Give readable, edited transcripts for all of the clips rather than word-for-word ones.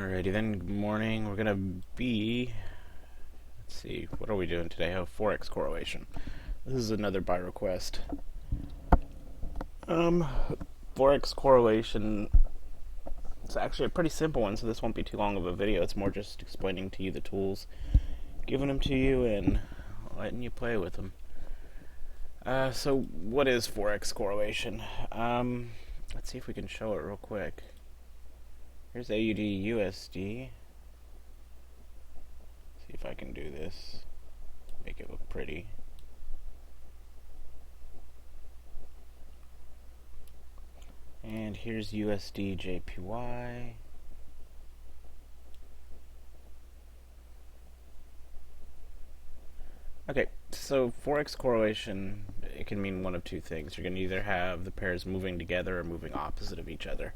Alrighty then, good morning. We're gonna be, let's see, what are we doing today? Oh, Forex correlation. This is another by request. Forex correlation, it's actually a pretty simple one, so this won't be too long of a video. It's more just explaining to you the tools, giving them to you, and letting you play with them. So what is Forex correlation? Let's see if we can show it real quick. Here's AUD USD. See if I can do this. Make it look pretty. And here's USD JPY. Okay, so Forex correlation, it can mean one of two things. You're going to either have the pairs moving together or moving opposite of each other.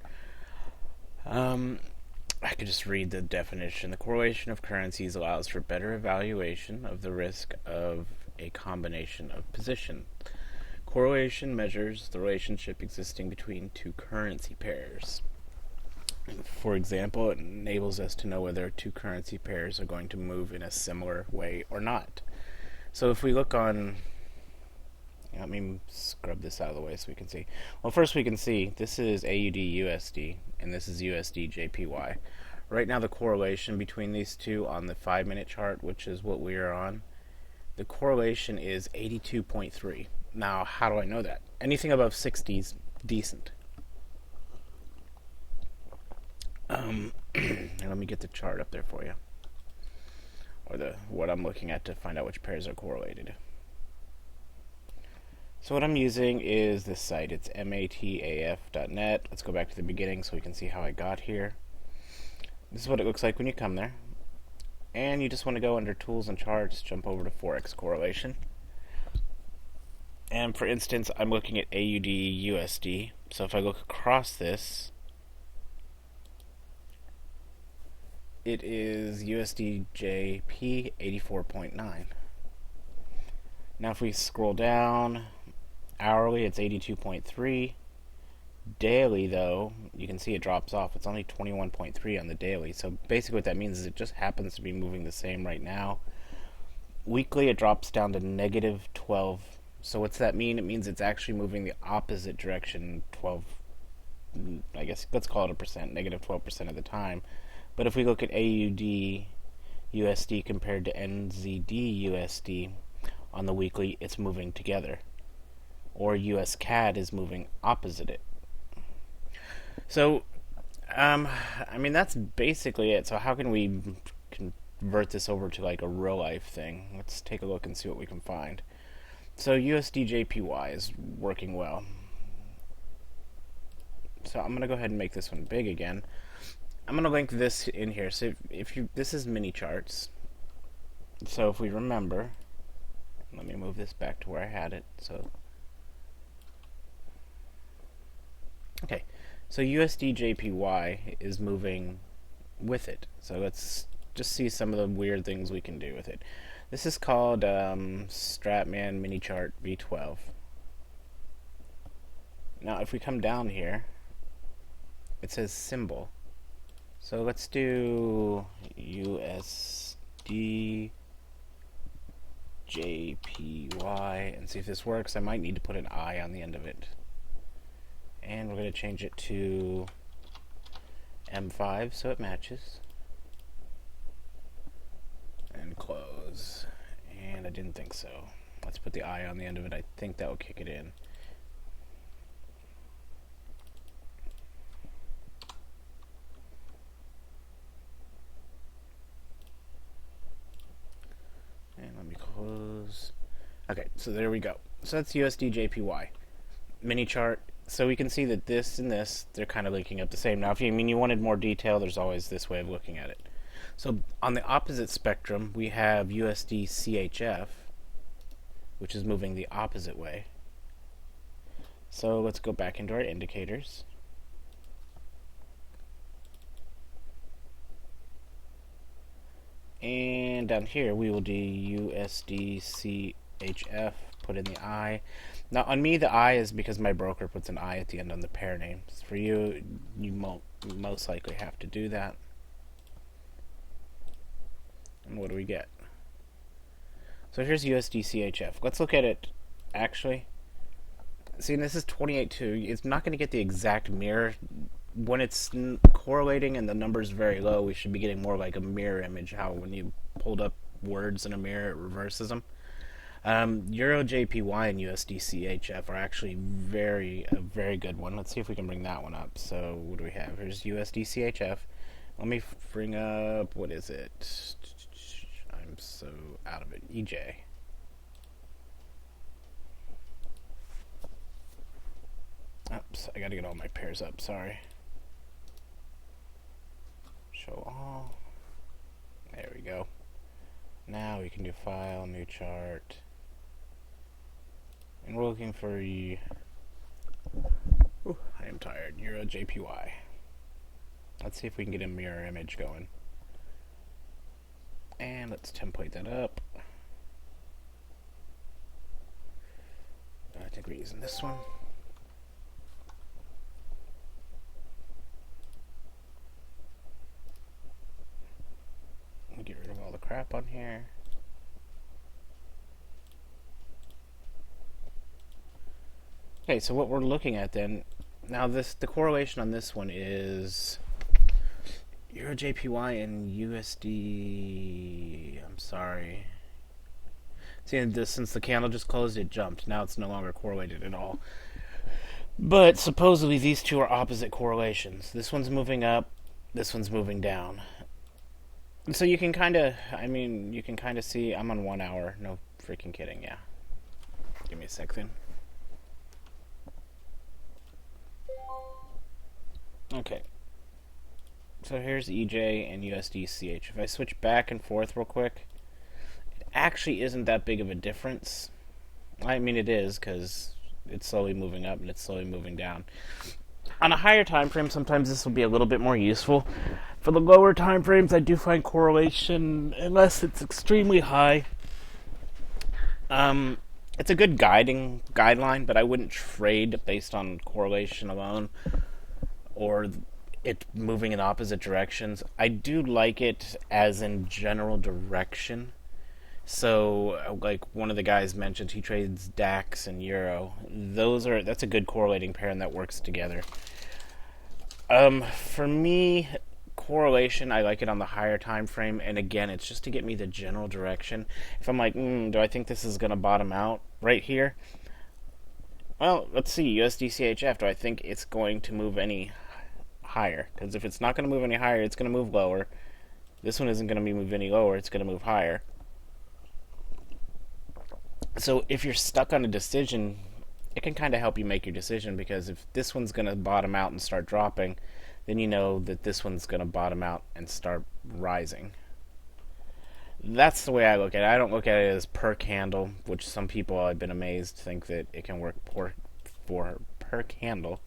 I could just read the definition. The correlation of currencies allows for better evaluation of the risk of a combination of positions. Correlation measures the relationship existing between two currency pairs. For example, it enables us to know whether two currency pairs are going to move in a similar way or not. So if we look on, let me scrub this out of the way so we can see. Well, first we can see this is AUD USD and this is USD JPY. Right now the correlation between these two on the 5-minute chart, which is what we are on, the correlation is 82.3. Now, how do I know that? Anything above 60 is decent. And let me get the chart up there for you, or what I'm looking at to find out which pairs are correlated. So what I'm using is this site. It's mataf.net. Let's go back to the beginning so we can see how I got here. This is what it looks like when you come there. And you just want to go under Tools and Charts, jump over to Forex Correlation. And for instance, I'm looking at AUD USD. So if I look across this, it is USD JP 84.9. Now if we scroll down, hourly it's 82.3. Daily though, you can see it drops off. It's only 21.3 on the daily. So basically what that means is it just happens to be moving the same right now. Weekly it drops down to negative 12. So what's that mean? It means it's actually moving the opposite direction 12, I guess let's call it a percent, negative 12% of the time. But if we look at AUD USD compared to NZD USD on the weekly, it's moving together. Or US CAD is moving opposite it. So, I mean, that's basically it. So how can we convert this over to like a real life thing? Let's take a look and see what we can find. So USD JPY is working well. So I'm going to go ahead and make this one big again. I'm going to link this in here. So if you, this is mini charts. So if we remember, let me move this back to where I had it. So, okay. So USD JPY is moving with it. So let's just see some of the weird things we can do with it. This is called Stratman Mini Chart V12. Now if we come down here, it says symbol. So let's do USD JPY and see if this works. I might need to put an I on the end of it. And we're going to change it to M5 so it matches. And close. And I didn't think so. Let's put the I on the end of it. I think that will kick it in. And let me close. Okay, so there we go. So that's USD JPY. Mini chart. So we can see that this and this, they're kind of linking up the same. Now, if you wanted more detail, there's always this way of looking at it. So on the opposite spectrum, we have USD CHF, which is moving the opposite way. So let's go back into our indicators. And down here, we will do USD CHF, put in the I. Now on me the I is because my broker puts an I at the end on the pair name. For you, you most likely have to do that. And what do we get? So here's USDCHF. Let's look at it actually. See, this is 28.2. It's not going to get the exact mirror. When it's correlating and the number's very low, we should be getting more like a mirror image, how when you hold up words in a mirror, it reverses them. Euro JPY and USDCHF are actually a very good one. Let's see if we can bring that one up. So what do we have? Here's USDCHF. Let me bring up, what is it? I'm so out of it. EJ. Oops, I gotta get all my pairs up, sorry. Show all. There we go. Now we can do file, new chart. And we're looking for I am tired. Euro JPY. Let's see if we can get a mirror image going. And let's template that up. I think we're using this one. Get rid of all the crap on here. Okay, so what we're looking at then, now the correlation on this one is Euro JPY and USD. I'm sorry. See, since the candle just closed, it jumped. Now it's no longer correlated at all. But supposedly these two are opposite correlations. This one's moving up, this one's moving down. So you can kind of, see, I'm on 1 hour. No freaking kidding, yeah. Give me a second. Okay. So here's EJ and USDCH. If I switch back and forth real quick, it actually isn't that big of a difference. I mean, it is, because it's slowly moving up and it's slowly moving down. On a higher time frame, sometimes this will be a little bit more useful. For the lower time frames, I do find correlation, unless it's extremely high. It's a good guideline, but I wouldn't trade based on correlation alone or it moving in opposite directions. I do like it as in general direction. So, like one of the guys mentioned, he trades DAX and Euro. That's a good correlating pair, and that works together. For me, correlation, I like it on the higher time frame, and again, it's just to get me the general direction. If I'm like, do I think this is going to bottom out right here? Well, let's see, USDCHF, do I think it's going to move any higher? Because if it's not going to move any higher, it's going to move lower. This one isn't going to move any lower, it's going to move higher. So if you're stuck on a decision, it can kind of help you make your decision, because if this one's going to bottom out and start dropping, then you know that this one's going to bottom out and start rising. That's the way I look at it. I don't look at it as per candle, which some people, I've been amazed, think that it can work for per candle.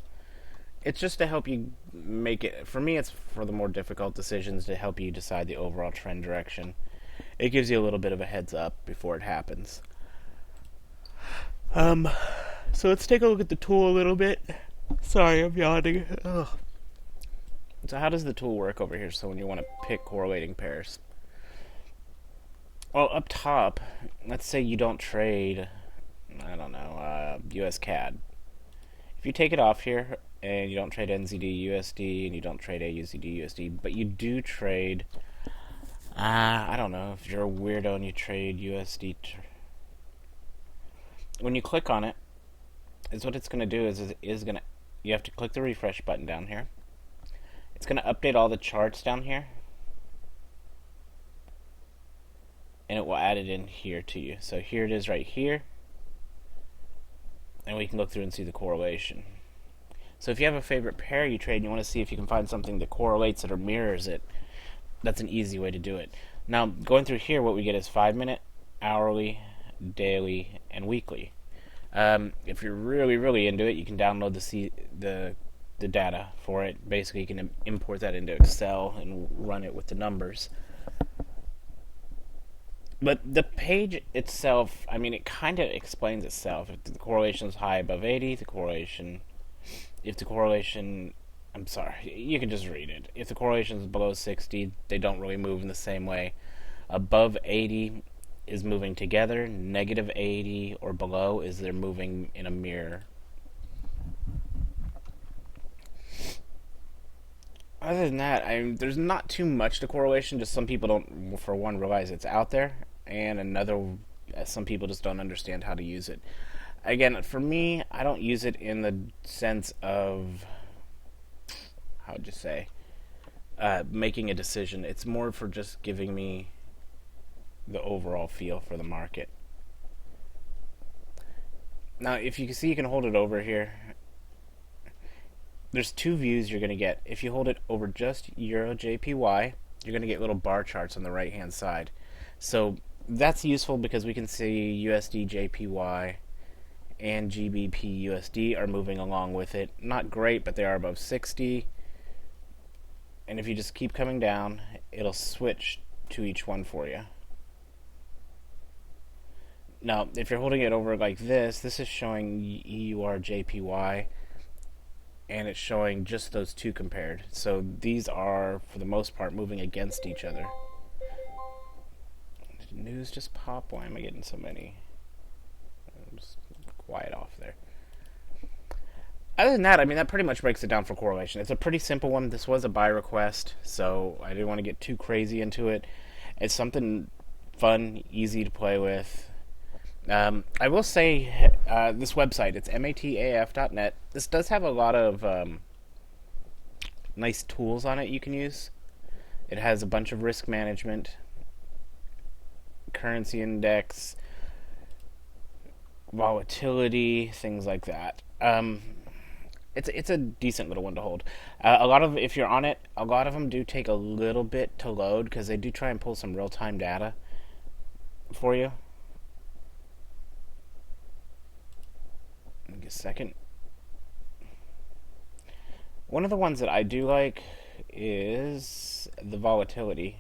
It's just to help you make it. For me, it's for the more difficult decisions, to help you decide the overall trend direction. It gives you a little bit of a heads up before it happens. So let's take a look at the tool a little bit. Sorry, I'm yawning. Ugh. So how does the tool work over here? So when you want to pick correlating pairs, well, up top, let's say you don't trade, I don't know, US CAD. If you take it off here and you don't trade NZD USD and you don't trade AUZD USD, but you do trade, I don't know, if you're a weirdo and you trade USD. When you click on it, what it's going to do is you have to click the refresh button down here. It's going to update all the charts down here, and it will add it in here to you. So here it is right here, and we can look through and see the correlation. So if you have a favorite pair you trade and you want to see if you can find something that correlates it or mirrors it, that's an easy way to do it. Now, going through here, what we get is 5-minute, hourly, daily, and weekly. If you're really, really into it, you can download the data for it. Basically, you can import that into Excel and run it with the numbers. But the page itself, I mean, it kind of explains itself. If the correlation is high above 80, I'm sorry, you can just read it. If the correlation is below 60, they don't really move in the same way. Above 80 is moving together. Negative 80 or below is they're moving in a mirror. Other than that, there's not too much to correlation. Just some people don't, for one, realize it's out there, and another, some people just don't understand how to use it. Again, for me, I don't use it in the sense of, how would you say, making a decision. It's more for just giving me the overall feel for the market. Now, if you can see, you can hold it over here. There's two views you're going to get. If you hold it over just Euro JPY, you're going to get little bar charts on the right hand side. So that's useful because we can see USD JPY and GBP USD are moving along with it. Not great, but they are above 60. And if you just keep coming down, it'll switch to each one for you. Now, if you're holding it over like this is showing EUR JPY, and it's showing just those two compared. So these are, for the most part, moving against each other. Did news just pop? Why am I getting so many? I'm just quiet off there. Other than that, that pretty much breaks it down for correlation. It's a pretty simple one. This was a buy request, so I didn't want to get too crazy into it. It's something fun, easy to play with. I will say this website, it's mataf.net. This does have a lot of nice tools on it you can use. It has a bunch of risk management, currency index, volatility, things like that. It's a decent little one to hold. If you're on it, a lot of them do take a little bit to load because they do try and pull some real-time data for you. Give me a second. One of the ones that I do like is the volatility.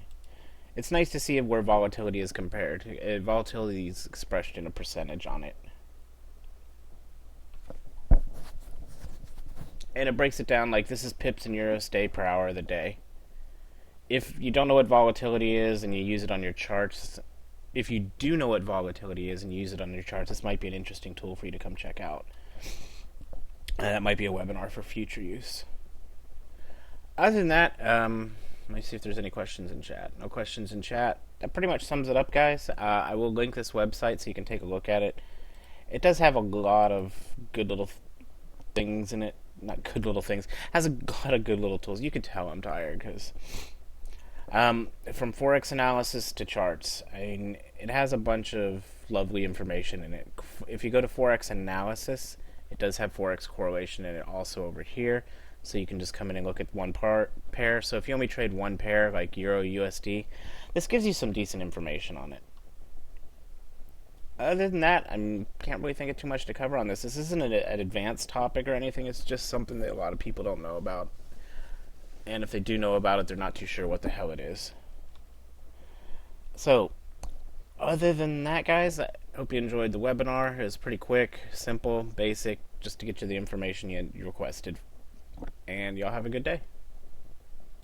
It's nice to see where volatility is compared. Volatility is expressed in a percentage on it. And it breaks it down like this is pips and euros day per hour of the day. If you don't know what volatility is and you use it on your charts, if you do know what volatility is and you use it on your charts, this might be an interesting tool for you to come check out. That might be a webinar for future use. Other than that, let me see if there's any questions in chat. No questions in chat. That pretty much sums it up, guys. I will link this website so you can take a look at it. It does have a lot of good little things in it. Not good little things. It has a lot of good little tools. You can tell I'm tired because from Forex analysis to charts, it has a bunch of lovely information in it. If you go to Forex analysis, it does have Forex correlation in it also over here. So you can just come in and look at one pair. So if you only trade one pair, like Euro USD, this gives you some decent information on it. Other than that, I can't really think of too much to cover on this. This isn't an advanced topic or anything. It's just something that a lot of people don't know about. And if they do know about it, they're not too sure what the hell it is. So, other than that, guys, I hope you enjoyed the webinar. It was pretty quick, simple, basic, just to get you the information you requested. And y'all have a good day.